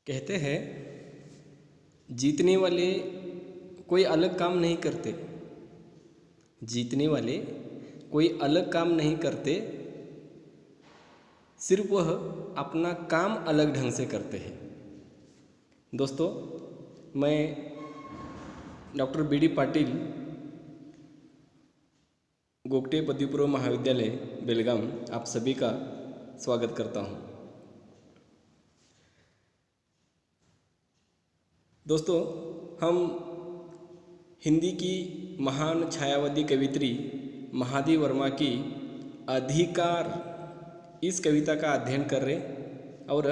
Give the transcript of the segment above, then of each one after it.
कहते हैं जीतने वाले कोई अलग काम नहीं करते। जीतने वाले कोई अलग काम नहीं करते, सिर्फ वह अपना काम अलग ढंग से करते हैं। दोस्तों, मैं डॉक्टर बी.डी. पाटिल, गोगटे पदवीपूर्व महाविद्यालय बेलगाम, आप सभी का स्वागत करता हूं। दोस्तों, हम हिंदी की महान छायावादी कवित्री महादेवी वर्मा की अधिकार इस कविता का अध्ययन कर रहे, और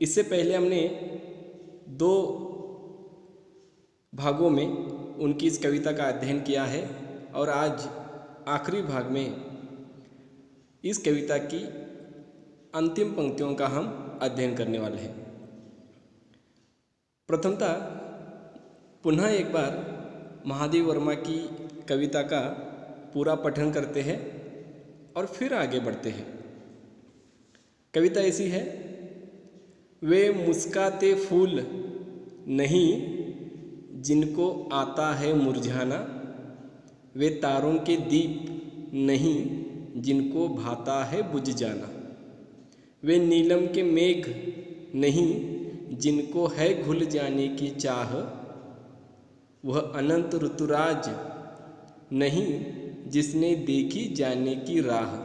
इससे पहले हमने 2 भागों में उनकी इस कविता का अध्ययन किया है, और आज आखिरी भाग में इस कविता की अंतिम पंक्तियों का हम अध्ययन करने वाले हैं। प्रथमतः पुनः एक बार महादेवी वर्मा की कविता का पूरा पठन करते हैं और फिर आगे बढ़ते हैं। कविता ऐसी है: वे मुस्काते फूल नहीं जिनको आता है मुरझाना, वे तारों के दीप नहीं जिनको भाता है बुझ जाना, वे नीलम के मेघ नहीं जिनको है घुल जाने की चाह, वह अनंत ऋतुराज नहीं जिसने देखी जाने की राह,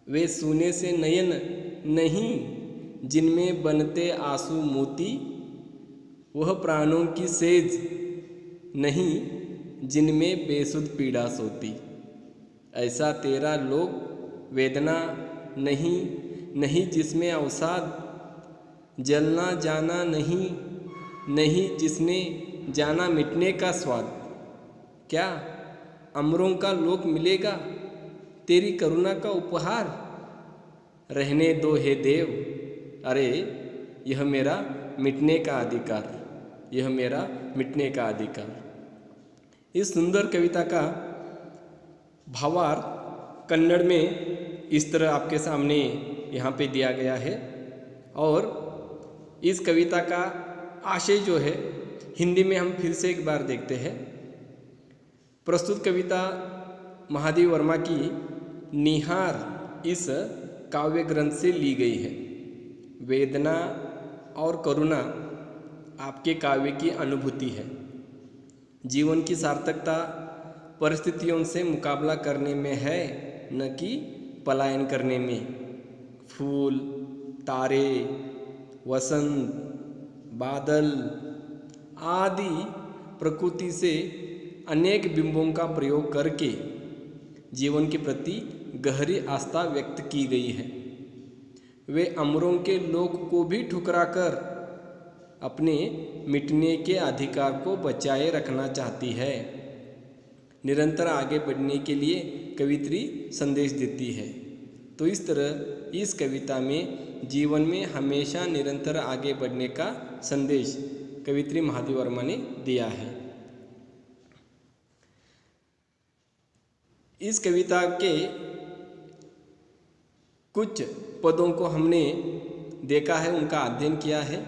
वे सोने से नयन नहीं जिनमें बनते आंसू मोती, वह प्राणों की सेज नहीं जिनमें बेसुध पीड़ा सोती, ऐसा तेरा लोक वेदना नहीं जिसमें अवसाद, जलना जाना नहीं जिसने जाना मिटने का स्वाद, क्या अमरों का लोक मिलेगा तेरी करुणा का उपहार, रहने दो हे देव, अरे यह मेरा मिटने का अधिकार, यह मेरा मिटने का अधिकार। इस सुंदर कविता का भावार्थ कन्नड़ में इस तरह आपके सामने यहाँ पे दिया गया है, और इस कविता का आशय जो है हिंदी में हम फिर से एक बार देखते हैं। प्रस्तुत कविता महादेवी वर्मा की निहार इस काव्य ग्रंथ से ली गई है। वेदना और करुणा आपके काव्य की अनुभूति है। जीवन की सार्थकता परिस्थितियों से मुकाबला करने में है, न कि पलायन करने में। फूल, तारे, वसंत, बादल आदि प्रकृति से अनेक बिंबों का प्रयोग करके जीवन के प्रति गहरी आस्था व्यक्त की गई है। वे अमरों के लोक को भी ठुकराकर अपने मिटने के अधिकार को बचाए रखना चाहती है। निरंतर आगे बढ़ने के लिए कवित्री संदेश देती है। तो इस तरह इस कविता में जीवन में हमेशा निरंतर आगे बढ़ने का संदेश कवित्री महादेवी वर्मा ने दिया है। इस कविता के कुछ पदों को हमने देखा है, उनका अध्ययन किया है,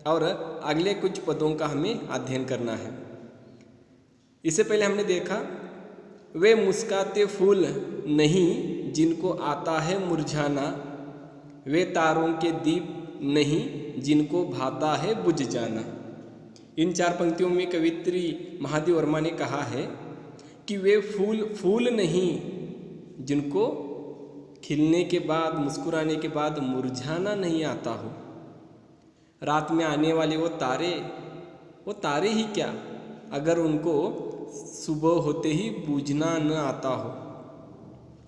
और अगले कुछ पदों का हमें अध्ययन करना है। इससे पहले हमने देखा, वे मुस्काते फूल नहीं जिनको आता है मुरझाना, वे तारों के दीप नहीं जिनको भाता है बुझ जाना। इन 4 पंक्तियों में कवित्री महादेवी वर्मा ने कहा है कि वे फूल नहीं जिनको खिलने के बाद, मुस्कुराने के बाद मुरझाना नहीं आता हो। रात में आने वाले वो तारे ही क्या, अगर उनको सुबह होते ही बूझना न आता हो।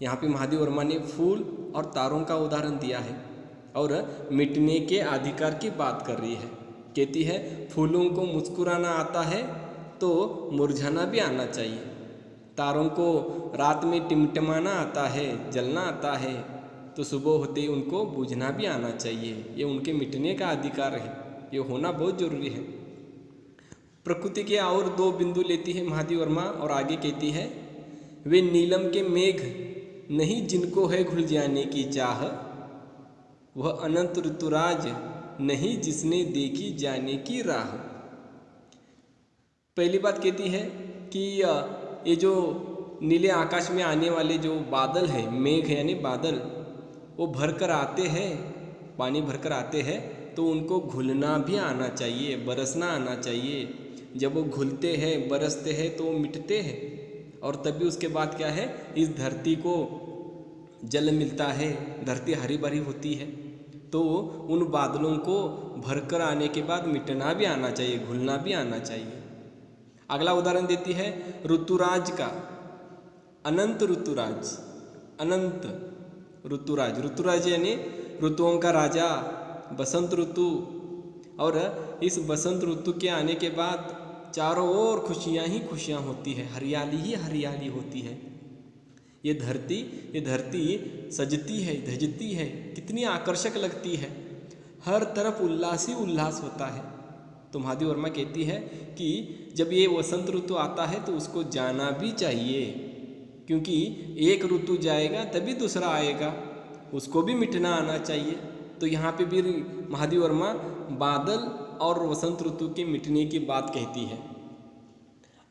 यहाँ पे महादेवी वर्मा ने फूल और तारों का उदाहरण दिया है, और मिटने के अधिकार की बात कर रही है। कहती है फूलों को मुस्कुराना आता है तो मुरझाना भी आना चाहिए, तारों को रात में टिमटिमाना आता है, जलना आता है, तो सुबह होते ही उनको बूझना भी आना चाहिए। ये उनके मिटने का अधिकार है, ये होना बहुत जरूरी है। प्रकृति के और 2 बिंदु लेती है महादेवी वर्मा, और आगे कहती है, वे नीलम के मेघ नहीं जिनको है घुल जाने की चाह, वह अनंत ऋतुराज नहीं जिसने देखी जाने की राह। पहली बात कहती है कि ये जो नीले आकाश में आने वाले जो बादल है, मेघ है यानी बादल, वो भरकर आते हैं, पानी भरकर आते हैं, तो उनको घुलना भी आना चाहिए, बरसना आना चाहिए। जब वो घुलते हैं, बरसते हैं तो वो मिटते हैं, और तभी उसके बाद क्या है, इस धरती को जल मिलता है, धरती हरी भरी होती है। तो उन बादलों को भरकर आने के बाद मिटना भी आना चाहिए, घुलना भी आना चाहिए। अगला उदाहरण देती है ऋतुराज का, अनंत ऋतुराज, अनंत ऋतुराज, ऋतुराज यानी ऋतुओं का राजा, बसंत ऋतु। और इस बसंत ऋतु के आने के बाद चारों ओर खुशियाँ ही खुशियाँ होती है, हरियाली ही हरियाली होती है। ये धरती सजती है, धजती है, कितनी आकर्षक लगती है, हर तरफ उल्लास ही उल्लास होता है। तो महादेवी वर्मा कहती है कि जब ये वसंत ऋतु आता है तो उसको जाना भी चाहिए, क्योंकि एक ऋतु जाएगा तभी दूसरा आएगा, उसको भी मिटना आना चाहिए। तो यहाँ पे भी महादेवी वर्मा बादल और वसंत ऋतु के मिटने की बात कहती है।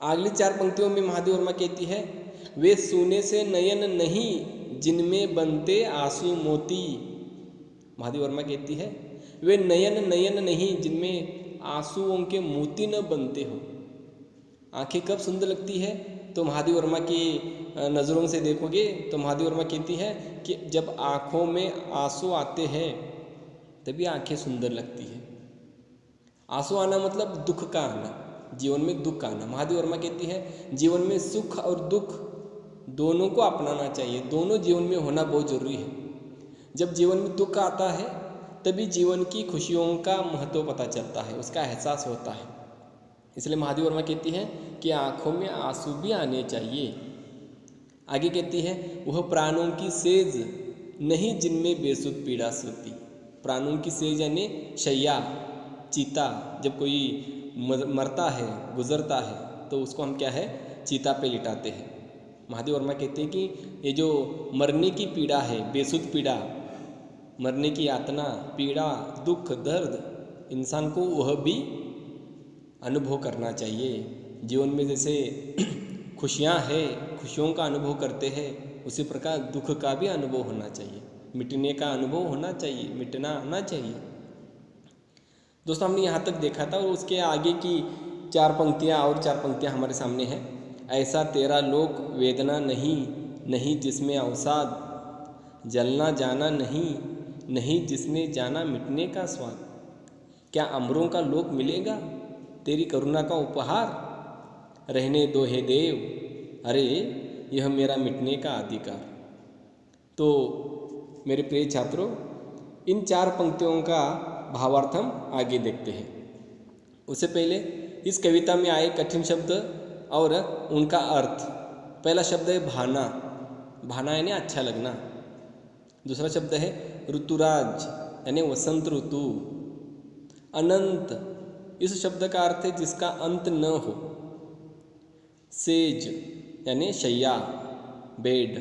अगली 4 पंक्तियों में महादेवी वर्मा कहती है, वे सोने से नयन नहीं जिनमें बनते आंसू मोती। महादेवी वर्मा कहती है, वे नयन नहीं जिनमें आंसुओं के मोती न बनते हो। आंखें कब सुंदर लगती है, तो महादेवी वर्मा की नज़रों से देखोगे तो महादेवी वर्मा कहती है कि जब आँखों में आंसू आते हैं तभी आंखें सुंदर लगती है। आंसू आना मतलब दुख का आना, जीवन में दुख आना। महादेवी वर्मा कहती है जीवन में सुख और दुख दोनों को अपनाना चाहिए, दोनों जीवन में होना बहुत जरूरी है। जब जीवन में दुख आता है तभी जीवन की खुशियों का महत्व पता चलता है, उसका एहसास होता है। इसलिए महादेवी वर्मा कहती है कि आँखों में आंसू भी आने चाहिए। आगे कहती है, वह प्राणों की सेज नहीं जिनमें बेसुध पीड़ा सोती। प्राणों की सेज यानी शैया, चीता। जब कोई मरता है, गुजरता है, तो उसको हम क्या है, चीता पे लिटाते हैं। महादेवी वर्मा कहते हैं कि ये जो मरने की पीड़ा है, बेसुध पीड़ा, मरने की यातना, पीड़ा, दुख, दर्द, इंसान को वह भी अनुभव करना चाहिए। जीवन में जैसे खुशियाँ है, खुशियों का अनुभव करते हैं, उसी प्रकार दुख का भी अनुभव होना चाहिए, मिटने का अनुभव होना चाहिए, मिटना आना चाहिए। दोस्तों, हमने यहाँ तक देखा था और उसके आगे की 4 पंक्तियाँ और 4 पंक्तियाँ हमारे सामने हैं। ऐसा तेरा लोक वेदना नहीं जिसमें अवसाद, जलना जाना नहीं जिसने जाना मिटने का स्वाद। क्या अमरों का लोक मिलेगा तेरी करुणा का उपहार, रहने दो हे देव, अरे यह मेरा मिटने का अधिकार। तो मेरे प्रिय छात्रों, इन 4 पंक्तियों का भावार्थ हम आगे देखते हैं। उससे पहले इस कविता में आए कठिन शब्द और उनका अर्थ। पहला शब्द है भाना, भाना यानी अच्छा लगना। दूसरा शब्द है ऋतुराज यानी वसंत ऋतु। अनंत, इस शब्द का अर्थ है जिसका अंत न हो। सेज यानी शैया, बेड।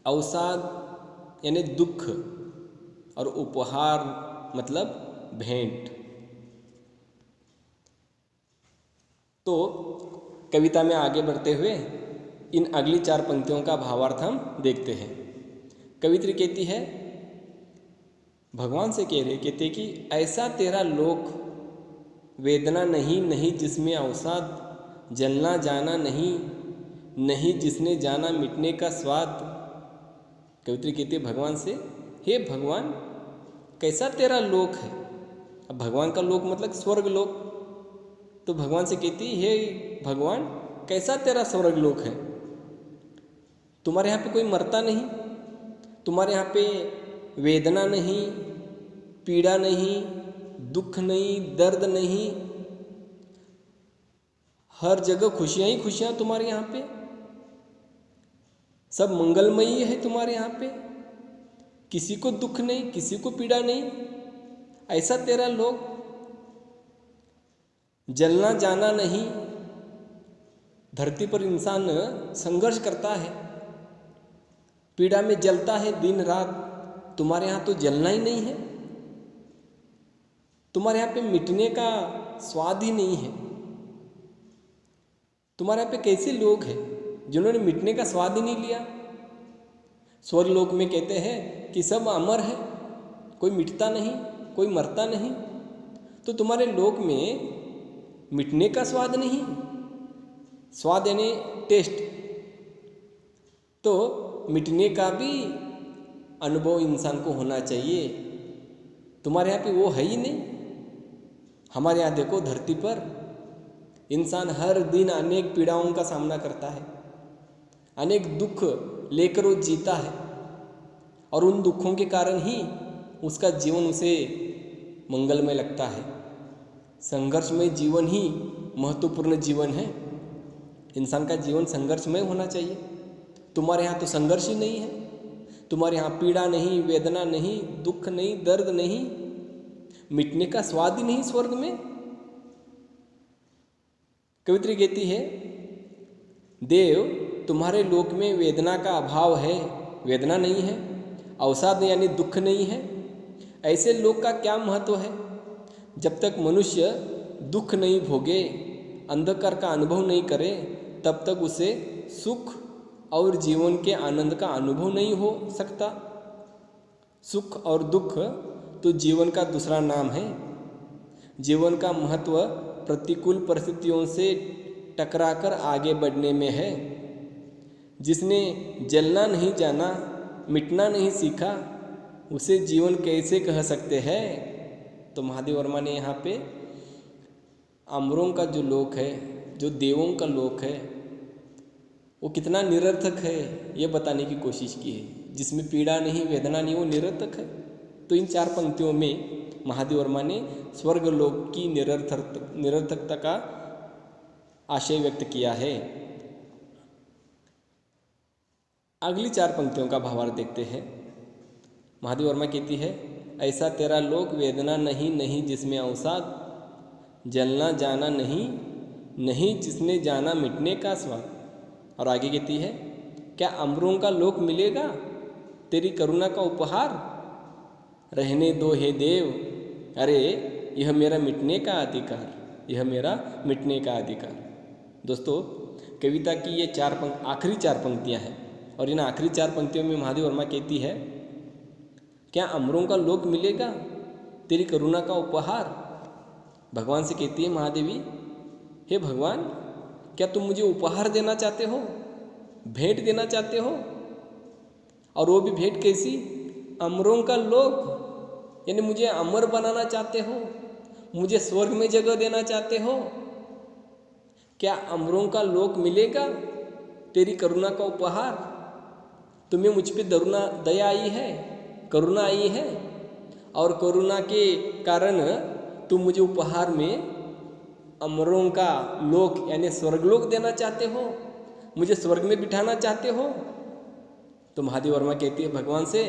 अवसाद यानी दुख, और उपहार मतलब भेंट। तो कविता में आगे बढ़ते हुए इन अगली 4 पंक्तियों का भावार्थ हम देखते हैं। कवित्री कहती है, भगवान से कहते कि ऐसा तेरा लोक वेदना नहीं जिसमें अवसाद, जलना जाना नहीं जिसने जाना मिटने का स्वाद। कवित्री कहती है भगवान से, हे भगवान कैसा तेरा लोक है। अब भगवान का लोक मतलब स्वर्ग लोक। तो भगवान से कहती, हे भगवान कैसा तेरा स्वर्ग लोक है। तुम्हारे यहाँ पे कोई मरता नहीं, तुम्हारे यहाँ पे वेदना नहीं, पीड़ा नहीं, दुख नहीं, दर्द नहीं, हर जगह खुशियाँ ही खुशियाँ तुम्हारे यहाँ पे, सब मंगलमयी है तुम्हारे यहाँ पे, किसी को दुख नहीं, किसी को पीड़ा नहीं। ऐसा तेरा लोक, जलना जाना नहीं। धरती पर इंसान संघर्ष करता है, पीड़ा में जलता है दिन रात। तुम्हारे यहाँ तो जलना ही नहीं है, तुम्हारे यहाँ पे मिटने का स्वाद ही नहीं है। तुम्हारे यहाँ पे कैसे लोग हैं जिन्होंने मिटने का स्वाद ही नहीं लिया। स्वर्ग लोक में कहते हैं कि सब अमर है, कोई मिटता नहीं, कोई मरता नहीं। तो तुम्हारे लोक में मिटने का स्वाद नहीं, स्वाद यानी टेस्ट, तो मिटने का भी अनुभव इंसान को होना चाहिए। तुम्हारे यहाँ पे वो है ही नहीं। हमारे यहाँ देखो, धरती पर इंसान हर दिन अनेक पीड़ाओं का सामना करता है, अनेक दुख लेकर वो जीता है, और उन दुखों के कारण ही उसका जीवन उसे मंगलमय लगता है। संघर्षमय जीवन ही महत्वपूर्ण जीवन है। इंसान का जीवन संघर्षमय होना चाहिए। तुम्हारे यहाँ तो संघर्ष ही नहीं है। तुम्हारे यहाँ पीड़ा नहीं, वेदना नहीं, दुख नहीं, दर्द नहीं, मिटने का स्वाद ही नहीं स्वर्ग में। कवित्री कहती है, देव तुम्हारे लोक में वेदना का अभाव है, वेदना नहीं है, अवसाद यानी दुख नहीं है। ऐसे लोक का क्या महत्व है? जब तक मनुष्य दुख नहीं भोगे, अंधकार का अनुभव नहीं करे, तब तक उसे सुख और जीवन के आनंद का अनुभव नहीं हो सकता। सुख और दुख तो जीवन का दूसरा नाम है। जीवन का महत्व प्रतिकूल परिस्थितियों से टकराकर आगे बढ़ने में है। जिसने जलना नहीं जाना, मिटना नहीं सीखा, उसे जीवन कैसे कह सकते हैं? तो महादेव वर्मा ने यहाँ पे अमरों का जो लोक है, जो देवों का लोक है, वो कितना निरर्थक है ये बताने की कोशिश की है। जिसमें पीड़ा नहीं, वेदना नहीं, वो निरर्थक है। तो इन 4 पंक्तियों में महादेव वर्मा ने स्वर्ग लोक की निरर्थकता का आशय व्यक्त किया है। अगली 4 पंक्तियों का भावार्थ देखते हैं। महादेव वर्मा कहती है, ऐसा तेरा लोक वेदना नहीं, नहीं जिसमें अवसाद, जलना जाना नहीं, नहीं जिसने जाना मिटने का स्वाद। और आगे कहती है, क्या अमरों का लोक मिलेगा तेरी करुणा का उपहार? रहने दो हे देव, अरे यह मेरा मिटने का अधिकार, यह मेरा मिटने का अधिकार। दोस्तों, कविता की ये आखिरी 4 पंक्तियां हैं, और इन आखिरी 4 पंक्तियों में महादेव वर्मा कहती है, क्या अमरों का लोक मिलेगा तेरी करुणा का उपहार? भगवान से कहती है महादेवी, हे भगवान, क्या तुम मुझे उपहार देना चाहते हो, भेंट देना चाहते हो? और वो भी भेंट कैसी? अमरों का लोक, यानी मुझे अमर बनाना चाहते हो, मुझे स्वर्ग में जगह देना चाहते हो। क्या अमरों का लोक मिलेगा तेरी करुणा का उपहार? तुम्हें मुझ पे दया आई है, करुणा आई है, और करुणा के कारण तुम मुझे उपहार में अमरों का लोक यानी स्वर्गलोक देना चाहते हो, मुझे स्वर्ग में बिठाना चाहते हो। तो महादेव वर्मा कहती है भगवान से,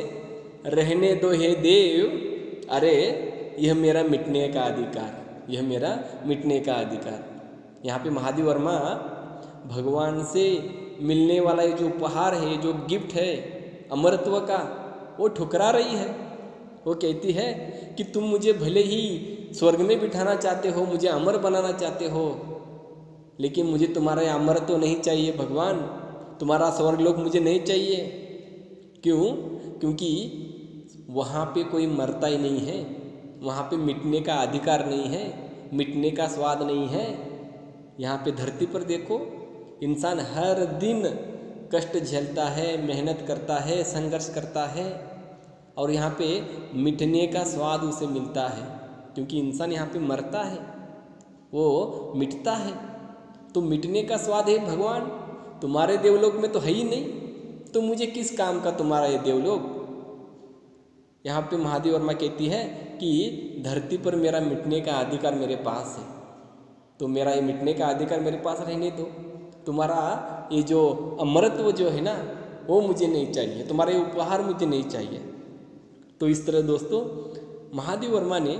रहने दो हे देव, अरे यह मेरा मिटने का अधिकार, यह मेरा मिटने का अधिकार। यहाँ पे महादेव वर्मा भगवान से मिलने वाला ये जो उपहार है, जो गिफ्ट है अमरत्व का, वो ठुकरा रही है। वो कहती है कि तुम मुझे भले ही स्वर्ग में बिठाना चाहते हो, मुझे अमर बनाना चाहते हो, लेकिन मुझे तुम्हारा अमरत्व नहीं चाहिए भगवान, तुम्हारा स्वर्गलोक मुझे नहीं चाहिए। क्यों? क्योंकि वहाँ पे कोई मरता ही नहीं है, वहाँ पे मिटने का अधिकार नहीं है, मिटने का स्वाद नहीं है। यहाँ पे धरती पर देखो, इंसान हर दिन कष्ट झेलता है, मेहनत करता है, संघर्ष करता है, और यहाँ पे मिटने का स्वाद उसे मिलता है, क्योंकि इंसान यहाँ पे मरता है, वो मिटता है। तो मिटने का स्वाद है भगवान, तुम्हारे देवलोक में तो है ही नहीं, तो मुझे किस काम का तुम्हारा ये देवलोक? यहाँ पे महादेव वर्मा कहती है कि धरती पर मेरा मिटने का अधिकार मेरे पास है, तो मेरा ये मिटने का अधिकार मेरे पास रहने दो। तुम्हारा ये जो अमरत्व जो है ना, वो मुझे नहीं चाहिए, तुम्हारा ये उपहार मुझे नहीं चाहिए। तो इस तरह दोस्तों, महादेव वर्मा ने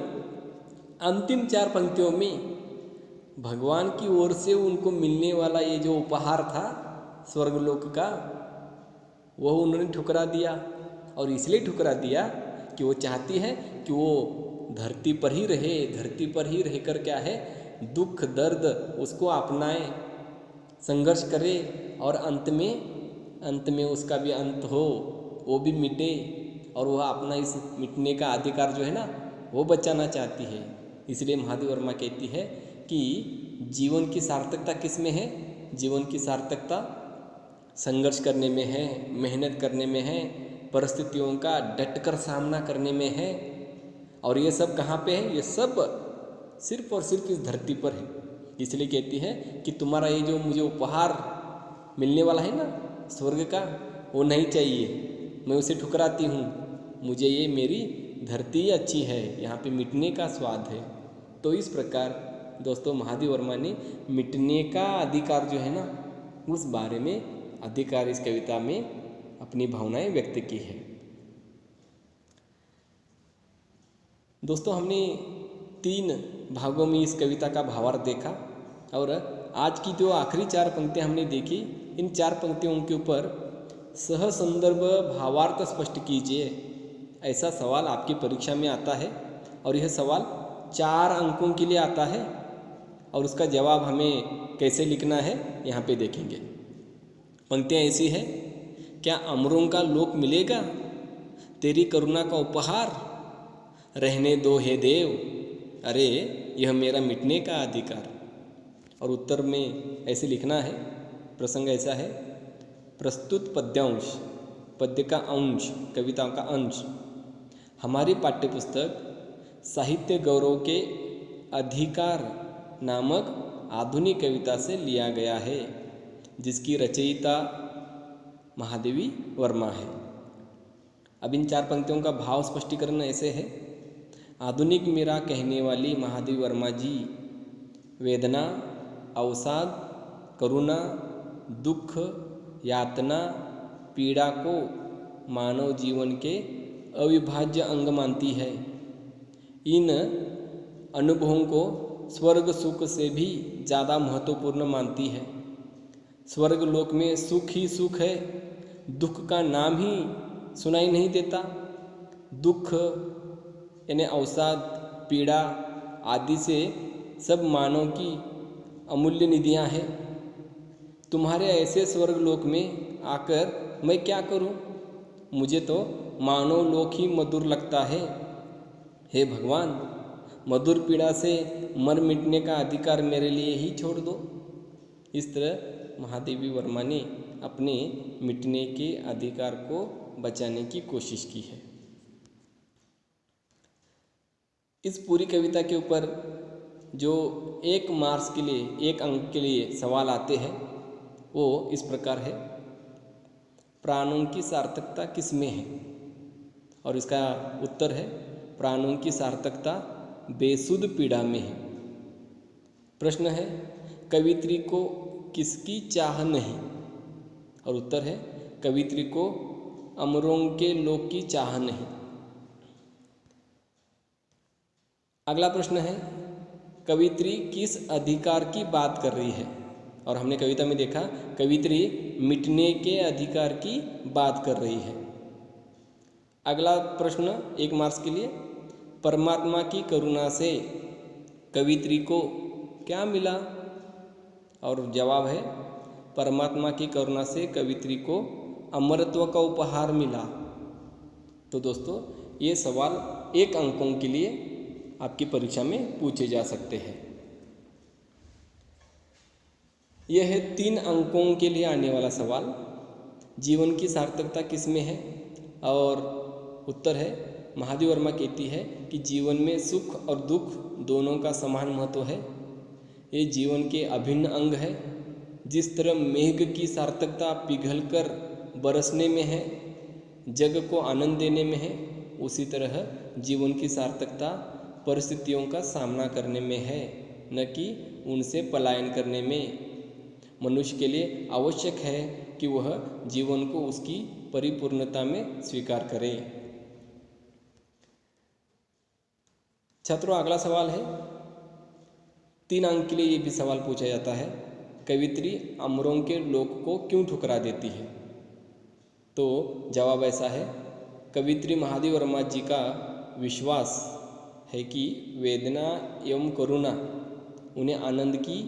अंतिम 4 पंक्तियों में भगवान की ओर से उनको मिलने वाला ये जो उपहार था स्वर्गलोक का, वह उन्होंने ठुकरा दिया। और इसलिए ठुकरा दिया कि वो चाहती है कि वो धरती पर ही रहे, धरती पर ही रहकर क्या है, दुख दर्द उसको अपनाए, संघर्ष करे और अंत में उसका भी अंत हो, वो भी मिटे और वह अपना इस मिटने का अधिकार जो है ना वो बचाना चाहती है। इसलिए महादेवी वर्मा कहती है कि जीवन की सार्थकता किस में है? जीवन की सार्थकता संघर्ष करने में है, मेहनत करने में है, परिस्थितियों का डटकर सामना करने में है। और ये सब कहाँ पे है? ये सब सिर्फ और सिर्फ इस धरती पर है। इसलिए कहती है कि तुम्हारा ये जो मुझे उपहार मिलने वाला है ना स्वर्ग का, वो नहीं चाहिए, मैं उसे ठुकराती हूँ। मुझे ये मेरी धरती ही अच्छी है, यहाँ पे मिटने का स्वाद है। तो इस प्रकार दोस्तों महादेवी वर्मा ने मिटने का अधिकार जो है ना उस बारे में अधिकार इस कविता में अपनी भावनाएं व्यक्त की है। दोस्तों हमने 3 भागों में इस कविता का भावार्थ देखा और आज की जो आखिरी 4 पंक्तियां हमने देखी, इन 4 पंक्तियों के ऊपर सह संदर्भ भावार्थ स्पष्ट कीजिए, ऐसा सवाल आपकी परीक्षा में आता है। और यह सवाल 4 अंकों के लिए आता है और उसका जवाब हमें कैसे लिखना है यहाँ पे देखेंगे। पंक्तियाँ ऐसी है, क्या अमरों का लोक मिलेगा, तेरी करुणा का उपहार, रहने दो हे देव, अरे यह मेरा मिटने का अधिकार। और उत्तर में ऐसे लिखना है, प्रसंग ऐसा है, प्रस्तुत पद्यांश, पद्य का अंश, कविताओं का अंश हमारी पाठ्यपुस्तक साहित्य गौरव के अधिकार नामक आधुनिक कविता से लिया गया है, जिसकी रचयिता महादेवी वर्मा है। अब इन 4 पंक्तियों का भाव स्पष्टीकरण ऐसे है, आधुनिक मेरा कहने वाली महादेवी वर्मा जी वेदना, अवसाद, करुणा, दुख, यातना, पीड़ा को मानव जीवन के अविभाज्य अंग मानती है। इन अनुभवों को स्वर्ग सुख से भी ज़्यादा महत्वपूर्ण मानती है। स्वर्ग लोक में सुख ही सुख है, दुख का नाम ही सुनाई नहीं देता। दुख यानी अवसाद, पीड़ा आदि से सब मानव की अमूल्य निधियाँ हैं। तुम्हारे ऐसे स्वर्ग लोक में आकर मैं क्या करूं? मुझे तो मानव लोक ही मधुर लगता है। हे भगवान, मधुर पीड़ा से मर मिटने का अधिकार मेरे लिए ही छोड़ दो। इस तरह महादेवी वर्मा ने अपने मिटने के अधिकार को बचाने की कोशिश की है। इस पूरी कविता के ऊपर जो 1 मार्क्स के लिए, 1 अंक के लिए सवाल आते हैं वो इस प्रकार है, प्राणों की सार्थकता किस में है? और इसका उत्तर है, प्राणों की सार्थकता बेसुध पीड़ा में है। प्रश्न है, कवित्री को किसकी चाह नहीं? और उत्तर है, कवित्री को अमरों के लोक की चाह नहीं। अगला प्रश्न है, कवित्री किस अधिकार की बात कर रही है? और हमने कविता में देखा कवित्री मिटने के अधिकार की बात कर रही है। अगला प्रश्न 1 मार्क्स के लिए, परमात्मा की करुणा से कवित्री को क्या मिला? और जवाब है, परमात्मा की करुणा से कवित्री को अमरत्व का उपहार मिला। तो दोस्तों ये सवाल 1 अंकों के लिए आपकी परीक्षा में पूछे जा सकते हैं। यह है 3 अंकों के लिए आने वाला सवाल, जीवन की सार्थकता किस में है? और उत्तर है, महादेवी वर्मा कहती है कि जीवन में सुख और दुख दोनों का समान महत्व है। ये जीवन के अभिन्न अंग है। जिस तरह मेघ की सार्थकता पिघलकर बरसने में है, जग को आनंद देने में है, उसी तरह जीवन की सार्थकता परिस्थितियों का सामना करने में है, न कि उनसे पलायन करने में। मनुष्य के लिए आवश्यक है कि वह जीवन को उसकी परिपूर्णता में स्वीकार करे। छात्रों अगला सवाल है, 3 अंक के लिए ये भी सवाल पूछा जाता है, कवित्री अमरों के लोक को क्यों ठुकरा देती है? तो जवाब ऐसा है, कवित्री महादेवी वर्मा जी का विश्वास है कि वेदना एवं करुणा उन्हें आनंद की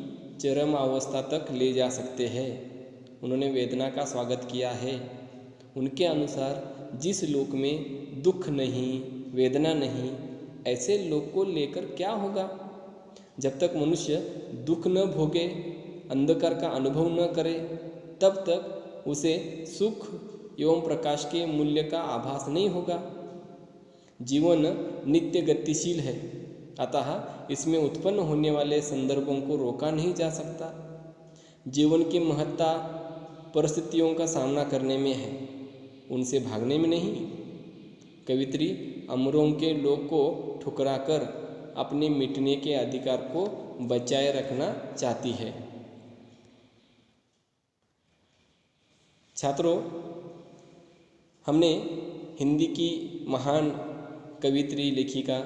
चरम अवस्था तक ले जा सकते हैं। उन्होंने वेदना का स्वागत किया है। उनके अनुसार जिस लोक में दुख नहीं, वेदना नहीं, ऐसे लोक को लेकर क्या होगा? जब तक मनुष्य दुख न भोगे, अंधकार का अनुभव न करे, तब तक उसे सुख एवं प्रकाश के मूल्य का आभास नहीं होगा। जीवन नित्य गतिशील है, अतः इसमें उत्पन्न होने वाले संदर्भों को रोका नहीं जा सकता। जीवन की महत्ता परिस्थितियों का सामना करने में है, उनसे भागने में नहीं। कवित्री अमरों के लोक को ठुकराकर अपने मिटने के अधिकार को बचाए रखना चाहती है। छात्रों, हमने हिंदी की महान कवित्री लेखिका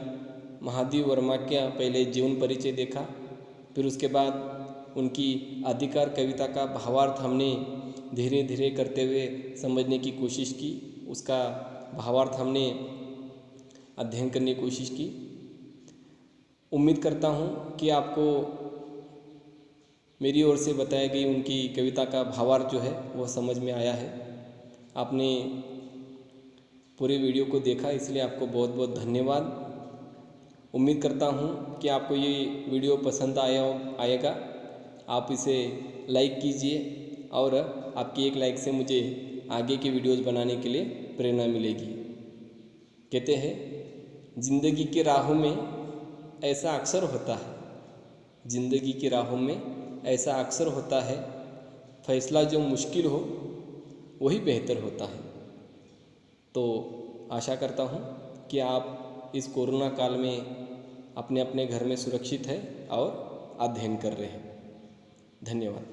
महादेवी वर्मा का पहले जीवन परिचय देखा, फिर उसके बाद उनकी अधिकार कविता का भावार्थ हमने धीरे धीरे करते हुए समझने की कोशिश की। उसका भावार्थ हमने अध्ययन करने की कोशिश की। उम्मीद करता हूँ कि आपको मेरी ओर से बताई गई उनकी कविता का भावार्थ जो है वह समझ में आया है। आपने पूरे वीडियो को देखा, इसलिए आपको बहुत बहुत धन्यवाद। उम्मीद करता हूँ कि आपको ये वीडियो पसंद आएगा। आप इसे लाइक कीजिए और आपकी एक लाइक से मुझे आगे की वीडियोस बनाने के लिए प्रेरणा मिलेगी। कहते हैं, जिंदगी की राहों में ऐसा अक्सर होता है, जिंदगी की राहों में ऐसा अक्सर होता है, फैसला जो मुश्किल हो वही बेहतर होता है। तो आशा करता हूँ कि आप इस कोरोना काल में अपने अपने घर में सुरक्षित है और अध्ययन कर रहे हैं। धन्यवाद।